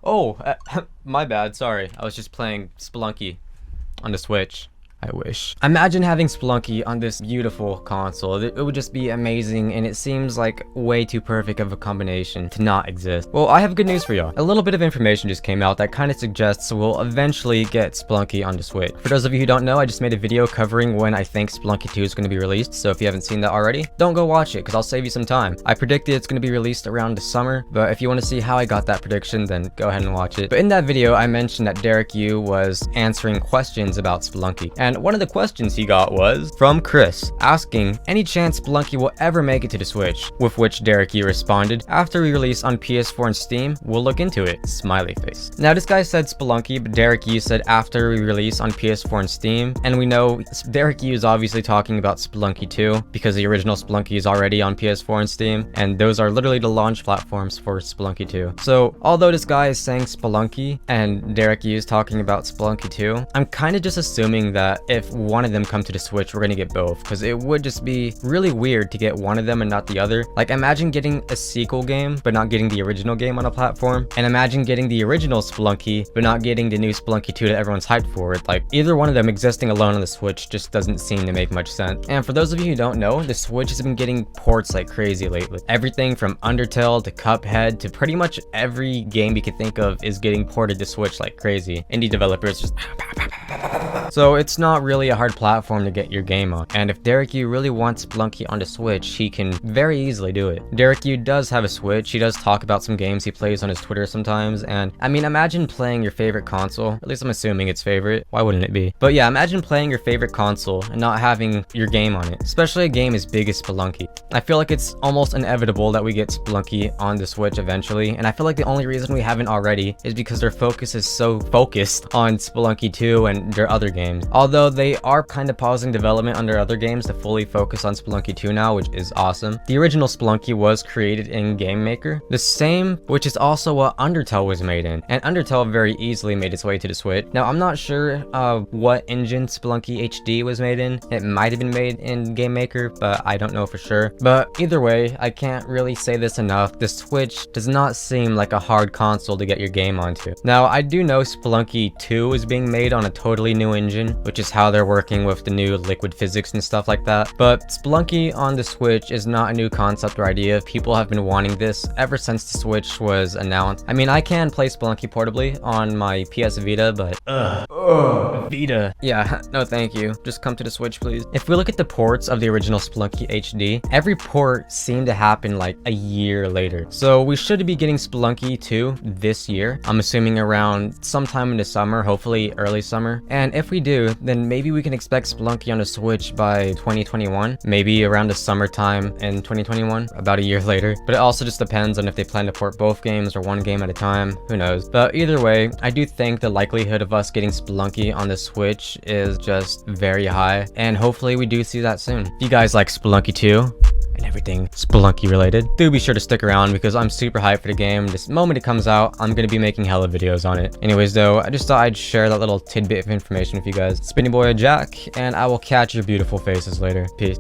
Oh, my bad. Sorry. I was just playing Spelunky on the Switch. I wish. Imagine having Spelunky on this beautiful console. It would just be amazing, and it seems like way too perfect of a combination to not exist. Well, I have good news for y'all. A little bit of information just came out that kind of suggests we'll eventually get Spelunky on the Switch. For those of you who don't know, I just made a video covering when I think Spelunky 2 is going to be released, so if you haven't seen that already, don't go watch it, because I'll save you some time. I predicted it's going to be released around the summer, but if you want to see how I got that prediction, then go ahead and watch it. But in that video, I mentioned that Derek Yu was answering questions about Spelunky, and one of the questions he got was from Chris, asking, any chance Spelunky will ever make it to the Switch? With which Derek Yu responded, after we release on PS4 and Steam, we'll look into it. Smiley face. Now this guy said Spelunky, but Derek Yu said after we release on PS4 and Steam, and we know Derek Yu is obviously talking about Spelunky 2, because the original Spelunky is already on PS4 and Steam, and those are literally the launch platforms for Spelunky 2. So, although this guy is saying Spelunky, and Derek Yu is talking about Spelunky 2, I'm kind of just assuming that if one of them come to the Switch, we're gonna get both, because it would just be really weird to get one of them and not the other. Like, imagine getting a sequel game but not getting the original game on a platform, and imagine getting the original Spelunky but not getting the new Spelunky 2 that everyone's hyped for. Like, either one of them existing alone on the Switch just doesn't seem to make much sense. And for those of you who don't know, the Switch has been getting ports like crazy lately. Everything from Undertale to Cuphead to pretty much every game you can think of is getting ported to Switch like crazy. Indie developers just so it's not really a hard platform to get your game on, and if Derek Yu really wants Spelunky on the Switch, he can very easily do it. Derek Yu does have a Switch, he does talk about some games he plays on his Twitter sometimes, and I mean, imagine playing your favorite console, at least I'm assuming it's favorite, why wouldn't it be? But yeah, imagine playing your favorite console and not having your game on it, especially a game as big as Spelunky. I feel like it's almost inevitable that we get Spelunky on the Switch eventually, and I feel like the only reason we haven't already is because their focus is so focused on Spelunky 2 and their other games. Although they are kind of pausing development on their other games to fully focus on Spelunky 2 now, which is awesome. The original Spelunky was created in Game Maker, the same which is also what Undertale was made in, and Undertale very easily made its way to the Switch. Now I'm not sure what engine Spelunky HD was made in. It might have been made in Game Maker, but I don't know for sure. But either way, I can't really say this enough, the Switch does not seem like a hard console to get your game onto. Now I do know Spelunky 2 is being made on a totally new engine, which is how they're working with the new liquid physics and stuff like that. But Spelunky on the Switch is not a new concept or idea. People have been wanting this ever since the Switch was announced. I mean, I can play Spelunky portably on my PS Vita, but Vita. Yeah, no thank you. Just come to the Switch, please. If we look at the ports of the original Spelunky HD, every port seemed to happen like a year later. So we should be getting Spelunky 2 this year. I'm assuming around sometime in the summer, hopefully early summer. And if we do, then maybe we can expect Spelunky on the Switch by 2021, maybe around the summertime in 2021, about a year later. But it also just depends on if they plan to port both games or one game at a time, who knows. But either way, I do think the likelihood of us getting Spelunky on the Switch is just very high, and hopefully we do see that soon. If you guys like Spelunky 2, and everything Spelunky related, do be sure to stick around because I'm super hyped for the game. This moment it comes out, I'm gonna be making hella videos on it. Anyways though, I just thought I'd share that little tidbit of information with you guys. It's been your boy Jack, and I will catch your beautiful faces later. Peace.